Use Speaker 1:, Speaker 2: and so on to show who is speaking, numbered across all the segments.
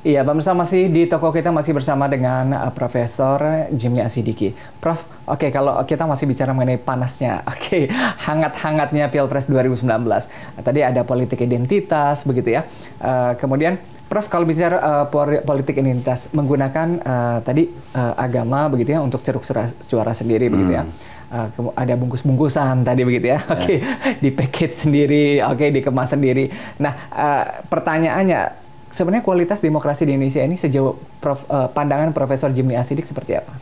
Speaker 1: Iya, pemirsa masih di toko kita masih bersama dengan Profesor Jimli Asidiki. Prof, oke, kalau kita masih bicara mengenai panasnya, hangat-hangatnya Pilpres 2019. Tadi ada politik identitas, begitu ya. Kemudian, Prof, kalau bicara politik identitas, menggunakan tadi agama, begitu ya, untuk ceruk suara sendiri, begitu ya. Ada bungkus-bungkusan tadi begitu ya, di package sendiri, dikemas sendiri. Nah, pertanyaannya, sebenarnya kualitas demokrasi di Indonesia ini sejauh pandangan Profesor Jimli Asidik seperti apa?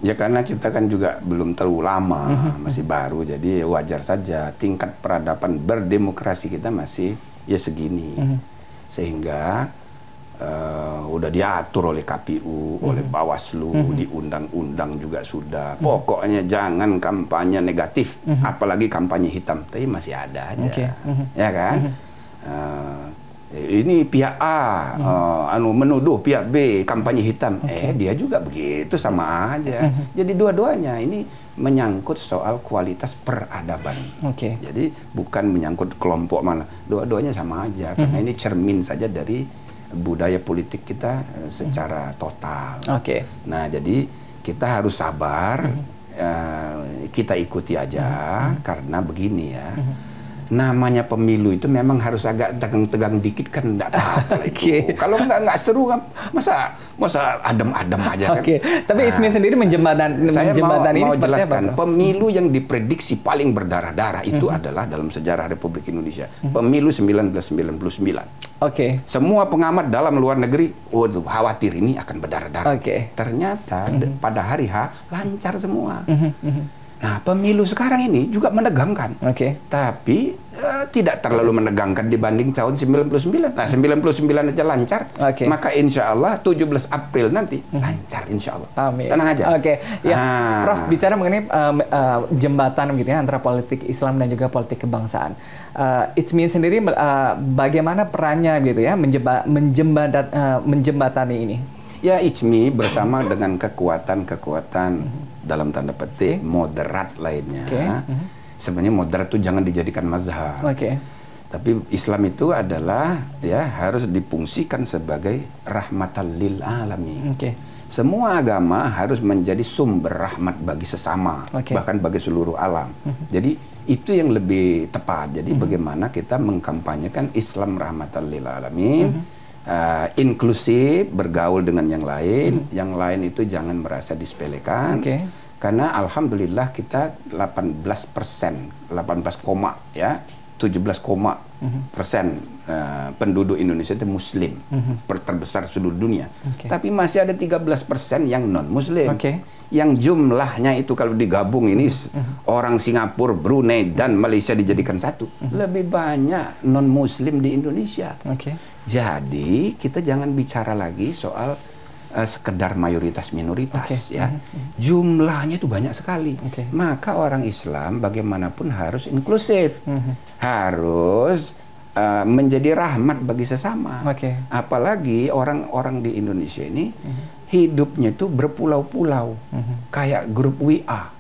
Speaker 2: Ya karena kita kan juga belum terlalu lama, masih baru, jadi wajar saja tingkat peradaban berdemokrasi kita masih ya segini. Sehingga udah diatur oleh KPU, oleh Bawaslu, di undang-undang juga sudah. Pokoknya jangan kampanye negatif, apalagi kampanye hitam. Tapi masih ada aja, ya kan? Ini pihak A menuduh pihak B kampanye hitam, dia juga begitu, sama aja. Jadi dua-duanya ini menyangkut soal kualitas peradaban. Jadi bukan menyangkut kelompok mana, dua-duanya sama aja. Karena ini cermin saja dari budaya politik kita secara total. Nah, jadi kita harus sabar, kita ikuti aja, karena begini ya. Namanya pemilu itu memang harus agak tegang-tegang dikit kan, enggak apa-apa itu. Kalau enggak seru kan, masa adem-adem aja kan.
Speaker 1: Tapi Ismi sendiri menjembatani ini seperti apa?
Speaker 2: Pemilu yang diprediksi paling berdarah-darah itu adalah dalam sejarah Republik Indonesia. Pemilu 1999. Semua pengamat dalam luar negeri, khawatir ini akan berdarah-darah. Ternyata pada hari H lancar semua. Nah, pemilu sekarang ini juga menegangkan, tapi tidak terlalu menegangkan dibanding tahun 99. Nah, 99 aja lancar, maka insya Allah 17 April nanti lancar insya Allah.
Speaker 1: Amin.
Speaker 2: Tenang aja.
Speaker 1: Prof, bicara mengenai jembatan gitu ya, antara politik Islam dan juga politik kebangsaan. Itsmi sendiri bagaimana perannya gitu ya menjembatani ini?
Speaker 2: Ya, Itsmi bersama dengan kekuatan-kekuatan dalam tanda petik moderat lainnya. Sebenarnya moderat itu jangan dijadikan mazhab. Tapi Islam itu adalah ya harus difungsikan sebagai rahmatan lil alamin. Semua agama harus menjadi sumber rahmat bagi sesama, bahkan bagi seluruh alam. Jadi itu yang lebih tepat. Jadi bagaimana kita mengkampanyekan Islam rahmatan lil alamin, inklusif, bergaul dengan yang lain itu jangan merasa disepelekan. Karena alhamdulillah kita 17%, 17% penduduk Indonesia itu Muslim, terbesar seluruh dunia. Tapi masih ada 13% yang non Muslim. Yang jumlahnya itu kalau digabung ini orang Singapura, Brunei dan Malaysia dijadikan satu, lebih banyak non Muslim di Indonesia. Jadi kita jangan bicara lagi soal sekedar mayoritas minoritas ya. Jumlahnya itu banyak sekali. Maka orang Islam bagaimanapun harus inklusif. Harus menjadi rahmat bagi sesama. Apalagi orang-orang di Indonesia ini hidupnya itu berpulau-pulau. Kayak grup WA.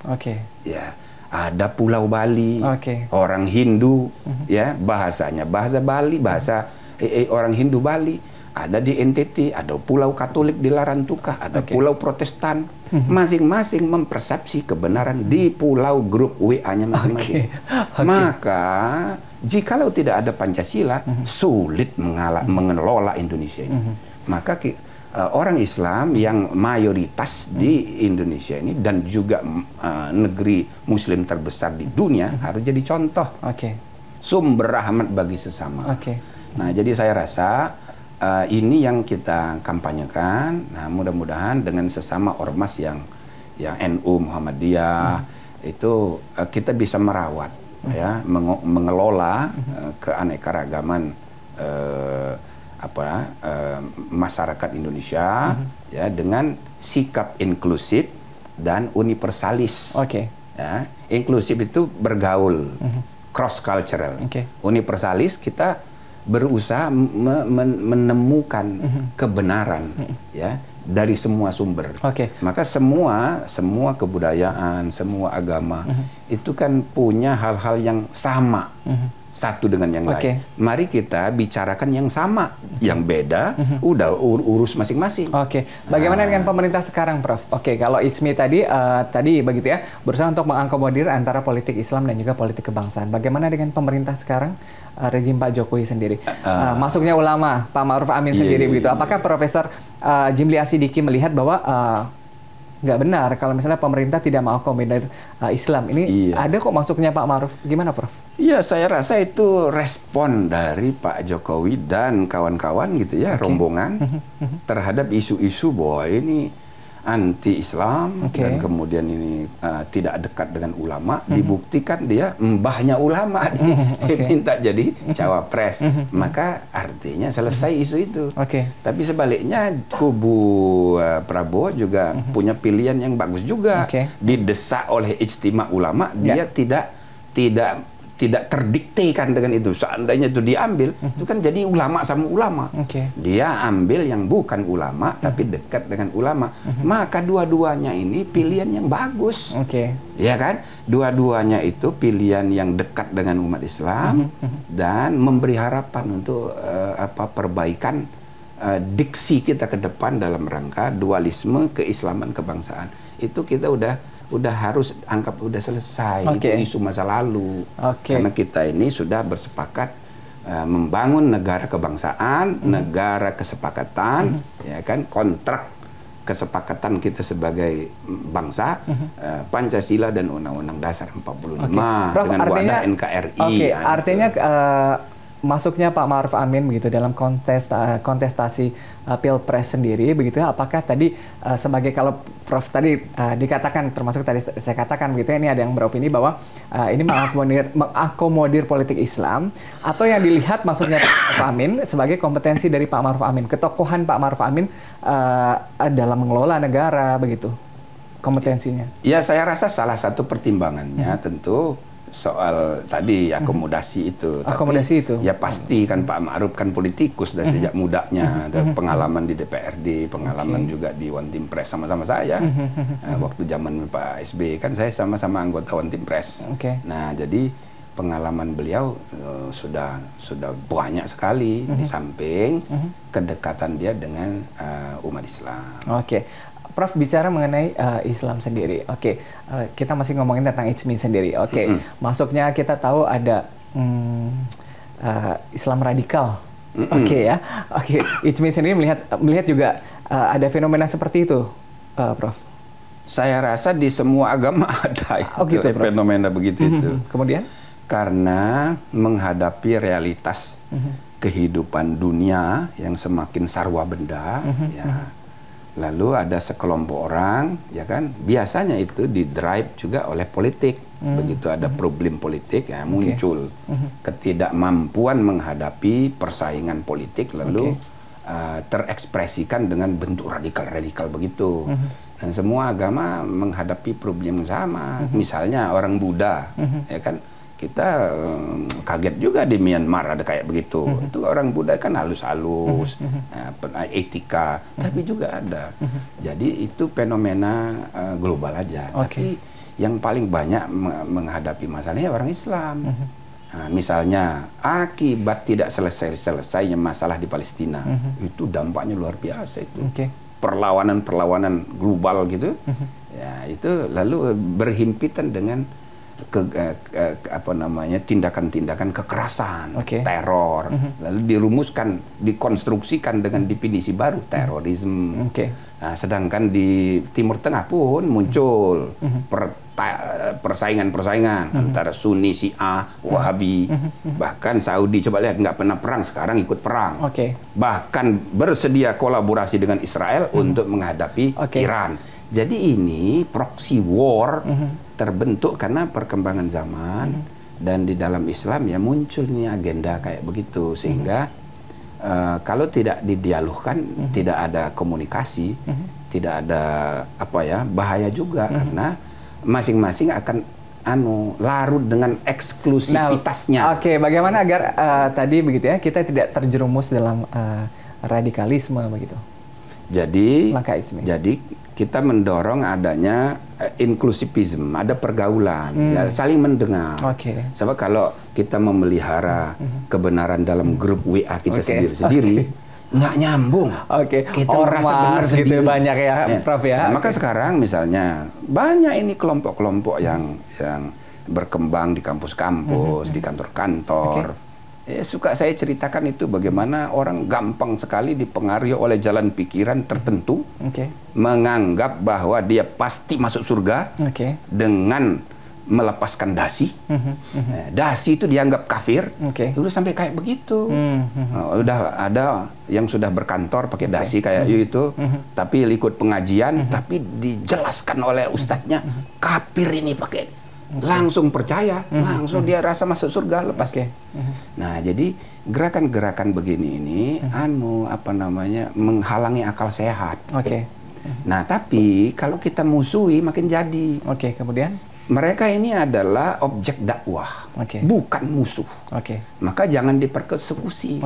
Speaker 2: Ya, ada Pulau Bali. Orang Hindu ya, bahasanya bahasa Bali, bahasa orang Hindu Bali. Ada di NTT, ada Pulau Katolik di Larantuka, ada Pulau Protestan. Masing-masing mempersepsi kebenaran di pulau grup WA-nya masing-masing. Maka, jikalau tidak ada Pancasila, sulit mengelola Indonesia ini. Maka orang Islam yang mayoritas di Indonesia ini dan juga negeri Muslim terbesar di dunia harus jadi contoh. Sumber rahmat bagi sesama. Nah, jadi saya rasa ini yang kita kampanyekan. Nah, mudah-mudahan dengan sesama ormas yang NU Muhammadiyah itu kita bisa merawat, ya, mengelola keanekaragaman masyarakat Indonesia, ya, dengan sikap inklusif dan universalis. Ya, inklusif itu bergaul, cross cultural. Universalis kita berusaha menemukan kebenaran ya dari semua sumber. Maka semua kebudayaan, semua agama itu kan punya hal-hal yang sama satu dengan yang lain. Mari kita bicarakan yang sama, yang beda, udah urus masing-masing.
Speaker 1: Bagaimana dengan pemerintah sekarang, Prof? Kalau ICMI tadi begitu ya, berusaha untuk mengakomodir antara politik Islam dan juga politik kebangsaan. Bagaimana dengan pemerintah sekarang, rezim Pak Jokowi sendiri? Masuknya ulama, Pak Ma'ruf Amin sendiri begitu. Apakah Profesor Jimli Asidiki melihat bahwa nggak benar kalau misalnya pemerintah tidak mengakomodir Islam? Ini ada kok masuknya Pak Ma'ruf. Gimana, Prof?
Speaker 2: Iya, saya rasa itu respon dari Pak Jokowi dan kawan-kawan gitu ya, rombongan terhadap isu-isu bahwa ini anti-Islam dan kemudian ini tidak dekat dengan ulama. Dibuktikan dia mbahnya ulama minta jadi cawapres. Maka artinya selesai isu itu. Tapi sebaliknya kubu Prabowo juga punya pilihan yang bagus juga. Didesak oleh ijtima ulama, dia tidak terdiktekan dengan itu. Seandainya itu diambil, itu kan jadi ulama sama ulama. Dia ambil yang bukan ulama, tapi dekat dengan ulama. Maka dua-duanya ini pilihan yang bagus. Ya kan? Dua-duanya itu pilihan yang dekat dengan umat Islam dan memberi harapan untuk perbaikan diksi kita ke depan dalam rangka dualisme keislaman kebangsaan. Itu kita udah harus anggap udah selesai. Itu isu masa lalu. Karena kita ini sudah bersepakat membangun negara kebangsaan, negara kesepakatan, ya kan, kontrak kesepakatan kita sebagai bangsa, Pancasila dan Undang-Undang Dasar 45
Speaker 1: Prof,
Speaker 2: dengan
Speaker 1: artinya,
Speaker 2: wadah NKRI.
Speaker 1: Artinya masuknya Pak Ma'ruf Amin begitu dalam kontestasi Pilpres sendiri begitu ya, apakah tadi sebagai, kalau Prof tadi dikatakan, termasuk tadi saya katakan begitu ya, ini ada yang beropini bahwa ini mengakomodir politik Islam, atau yang dilihat masuknya Pak Ma'ruf Amin sebagai kompetensi dari Pak Ma'ruf Amin, ketokohan Pak Ma'ruf Amin dalam mengelola negara begitu, kompetensinya? Ya,
Speaker 2: saya rasa salah satu pertimbangannya tentu soal tadi akomodasi itu.
Speaker 1: Akomodasi itu.
Speaker 2: Ya pasti kan Pak Ma'ruf kan politikus dari sejak mudanya, ada pengalaman di DPRD, pengalaman juga di One Team Press sama-sama saya. Waktu zaman Pak SBY kan saya sama-sama anggota One Team Press. Nah, jadi pengalaman beliau sudah banyak sekali, di samping kedekatan dia dengan umat Islam.
Speaker 1: Prof bicara mengenai Islam sendiri. Kita masih ngomongin tentang ICMI sendiri. Masuknya kita tahu ada Islam radikal. ICMI sendiri melihat juga ada fenomena seperti itu, Prof.
Speaker 2: Saya rasa di semua agama ada fenomena begitu itu.
Speaker 1: Kemudian?
Speaker 2: Karena menghadapi realitas kehidupan dunia yang semakin sarwa benda, ya. Lalu ada sekelompok orang, ya kan, biasanya itu didrive juga oleh politik. Begitu ada problem politik, ya muncul ketidakmampuan menghadapi persaingan politik, lalu terekspresikan dengan bentuk radikal-radikal begitu. Dan semua agama menghadapi problem yang sama. Misalnya orang Buddha, ya kan, kita kaget juga di Myanmar ada kayak begitu. Itu orang Buddha kan halus-halus, etika, tapi juga ada. Jadi itu fenomena global aja. Tapi yang paling banyak menghadapi masalahnya orang Islam. Misalnya akibat tidak selesainya masalah di Palestina, itu dampaknya luar biasa itu. Perlawanan global gitu, ya itu lalu berhimpitan dengan tindakan-tindakan kekerasan, teror, lalu dirumuskan, dikonstruksikan dengan definisi baru, terorisme. Nah, sedangkan di Timur Tengah pun muncul persaingan antara Sunni, Syiah, Wahabi, bahkan Saudi, coba lihat, nggak pernah perang, sekarang ikut perang, bahkan bersedia kolaborasi dengan Israel untuk menghadapi Iran. Jadi ini proxy war terbentuk karena perkembangan zaman, dan di dalam Islam ya muncul ini agenda kayak begitu, sehingga kalau tidak didialogkan, tidak ada komunikasi, tidak ada bahaya juga, karena masing-masing akan larut dengan eksklusivitasnya.
Speaker 1: Bagaimana agar tadi begitu ya, kita tidak terjerumus dalam radikalisme begitu?
Speaker 2: Jadi,
Speaker 1: langkah ISMI.
Speaker 2: Jadi kita mendorong adanya inklusivisme, ada pergaulan, ya, saling mendengar. Sebab kalau kita memelihara kebenaran dalam grup WA kita sendiri-sendiri, nggak nyambung. Kita merasa benar
Speaker 1: gitu
Speaker 2: sendiri.
Speaker 1: Banyak ya, Prof ya.
Speaker 2: Nah, maka sekarang misalnya banyak ini kelompok-kelompok yang berkembang di kampus-kampus, di kantor-kantor. Suka saya ceritakan itu bagaimana orang gampang sekali dipengaruhi oleh jalan pikiran tertentu, menganggap bahwa dia pasti masuk surga dengan melepaskan dasi. Dasi itu dianggap kafir. Dulu sampai kayak begitu. Udah ada yang sudah berkantor pakai dasi kayak itu, tapi ikut pengajian, tapi dijelaskan oleh ustadznya, kafir ini pakai. Langsung percaya, langsung dia rasa masuk surga lepas. Nah, jadi gerakan-gerakan begini ini menghalangi akal sehat. Nah, tapi kalau kita musuhi makin jadi.
Speaker 1: Kemudian
Speaker 2: mereka ini adalah objek dakwah, bukan musuh. Maka jangan dipersekusi.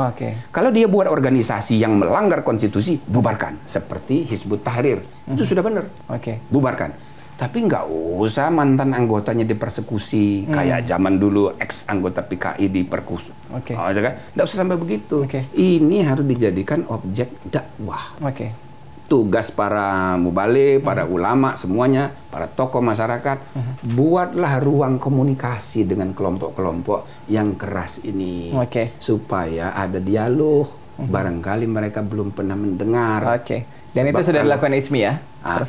Speaker 2: Kalau dia buat organisasi yang melanggar konstitusi, bubarkan. Seperti Hizbut Tahrir, itu sudah benar. Bubarkan. Tapi nggak usah mantan anggotanya dipersekusi kayak zaman dulu ex anggota PKI diperkusi. Nggak usah sampai begitu. Ini harus dijadikan objek dakwah. Tugas para mubalik, para ulama semuanya, para tokoh masyarakat, buatlah ruang komunikasi dengan kelompok-kelompok yang keras ini, supaya ada dialog. Barangkali mereka belum pernah mendengar.
Speaker 1: Dan itu sudah dilakukan ISMI ya?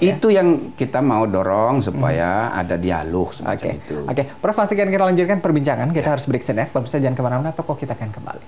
Speaker 2: Itu yang kita mau dorong supaya ada dialog semacam itu.
Speaker 1: Prof, pastikan kita lanjutkan perbincangan. Kita harus break sejenak. Pemirsa jangan kemana-mana, toko kita akan kembali.